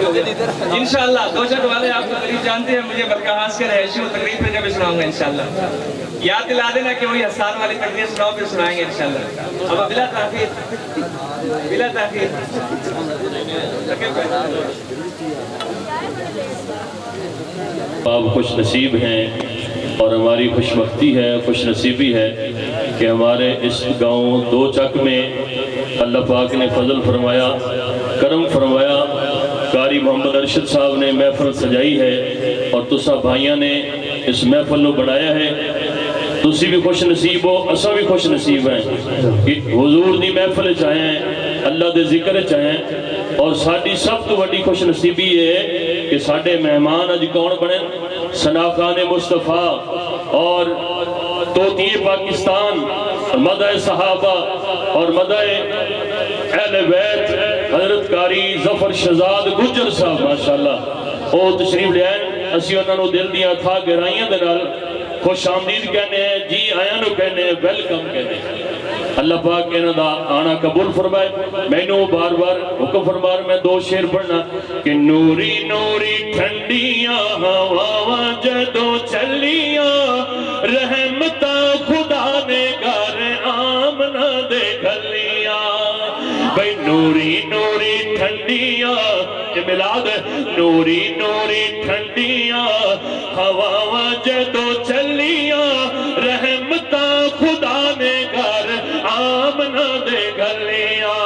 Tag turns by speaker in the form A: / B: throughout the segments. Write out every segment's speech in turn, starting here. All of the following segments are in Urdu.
A: کافی ہو گیا انشاءاللہ. دو چند والے آپ کو قریب جانتے ہیں, مجھے برکہاس کے رہائشی و تقریب پہ جب سناؤں گا انشاءاللہ. یاد دلا دینا کہ وہی حسان والی تقریر سناؤ پھر سنائیں گے انشاءاللہ. اب بلا تاخیر
B: آپ خوش نصیب ہیں اور ہماری خوش بختی ہے, خوش نصیبی ہے کہ ہمارے اس گاؤں دو چک میں اللہ پاک نے فضل فرمایا, کرم فرمایا. قاری محمد ارشد صاحب نے محفل سجائی ہے اور تسا بھائیاں نے اس محفل کو بڑھایا ہے. تسی بھی خوش نصیب ہو, اسا بھی خوش نصیب ہیں کہ حضور دی محفل چاہیں, اللہ دے ذکر چاہیں. اور ساڑی سب تو بڑی خوش نصیبی ہے کہ ساڑے مہمان اج کون بنے, ثنا خان مصطفیٰ اور توتی پاکستان, مدح صحابہ اور مدح اہل بیت حضرت قاری ظفر شہزاد گجر صاحب ماشاءاللہ او تشریف لے آئے. اسی انہوں نے دل دیا تھا گرائیاں دے نال خوش آمدید کہنے ہیں, جی آیا نو کہنے ہیں, ویلکم کہنے ہیں. اللہ پاک انہوں دا آنا قبول فرمائے. میں نو بار بار حکم فرمار میں دو شعر پڑھنا کہ نوری نوری ٹھنڈیاں ہواواں جدوں چلیاں, رحمتاں خدا نے گھر آمنہ دے گھلیاں. بھئی نوری نوری ٹھنڈیاں, یہ ملاد ہے, نوری نوری ٹھنڈیاں ہواواں جدوں چلیاں, رحمتاں خدا نے گھر آمنہ دے گھلیاں.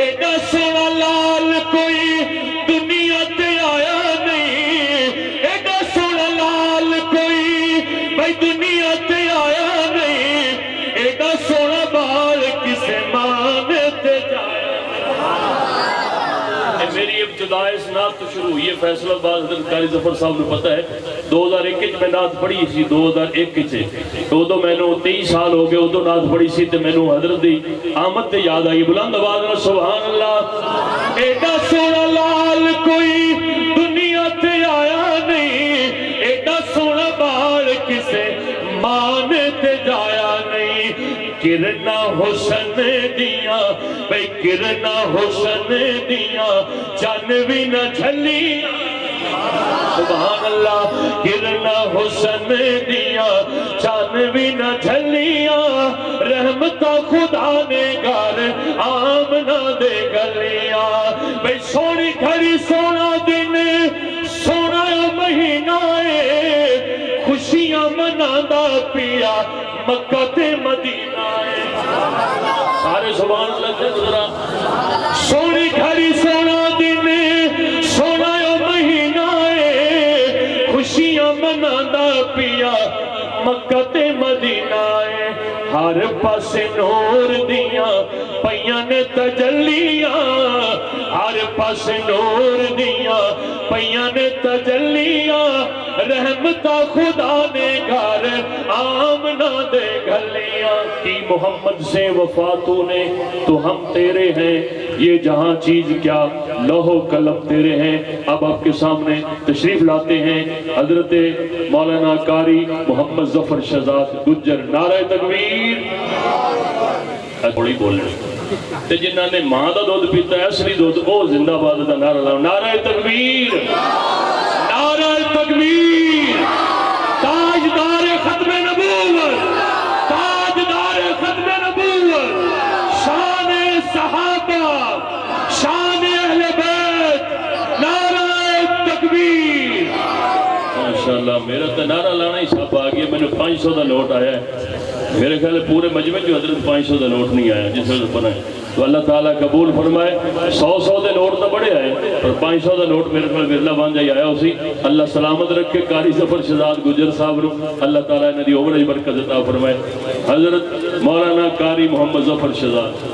B: ایڈا سونا لال کوئی دنیا تے آیا نہیں, ایڈا سونا لال کوئی بھائی دنیا تے آیا نہیں, ایڈا سونا بال کسے مانے تے جایا. میری ابتدا اس نعت تو شروع ہوئی ہے فیصل آباد. حضرت قاری ظفر صاحب نے پتہ ہے 2001 میں نعت پڑھی سی, 2001 سے تو میں نے 23 سال ہو گئے ادو نعت پڑھی سی تے میں نے حضرت دی آمد تے یاد آئی. بلند آواز میں سبحان اللہ. ایڈا سونا لال کوئی دنیا تے آیا نہیں, ایڈا سونا بال کسے مانے تے جایا نہیں. کرنا حسن دیاں بھئی کرنا حسن دیاں چن بھی نہ جھلیاں. سبحان اللہ. کرنا حسن دیاں چن بھی نہ جھلیاں, رحمتہ خدا نے گھر آمنہ دے گھلیاں. بھئی سونی گھڑی سونا دن سونا مہینہ ہے, خوشیاں منادا پیا مکہ تے مدینہ ہے. سارے سبحان اللہ سے گزرا. سونی گھڑی سونا دن سونا مہینہ ہے, خوشیاں منادا پیا مکہ تے مدینہ ہے. ہر پاس نور دیاں پیاں نے تجلیاں, ہر پاس نور دیاں پیاں نے تجلیاں, رحمتہ خدا نے گھر آمنہ دے گھلیاں. کی محمد سے وفا تو نے تو ہم تیرے ہیں, یہ جہاں چیز کیا لوح و قلم تیرے ہیں. اب آپ کے سامنے تشریف لاتے ہیں حضرت مولانا قاری محمد ظفر شہزاد گجر. نعرہ تکبیر. تھوڑی بولنے تے جنہاں نے ماں دا دودھ پیتا ہے اصلی دودھ او زندہ باد دا نعرہ لاؤ. نعرہ تکبیر, نعرہ تکبیر. تاجدار ختم نبوت, تاجدار ختم نبوت, شان صحابہ, شان اہل بیت. نعرہ تکبیر. ماشاءاللہ میرا تو نعرہ لانا ہی سب آ گیا. میں نے 500 دا نوٹ آیا ہے. میرے خیال پورے مجمع جو حضرت 500 دا نوٹ نہیں آیا جس وقت بنا ہے. تو اللہ تعالیٰ قبول فرمائے. 100 دے نوٹ تو بڑے آئے پر 500 دا نوٹ میرے خیال برلا بان جائی آیا اسی. اللہ سلامت رکھے قاری ظفر شہزاد گجر صاحب رو. اللہ تعالیٰ نے دی عمر برکت عطا فرمائے. حضرت مولانا قاری محمد ظفر شہزاد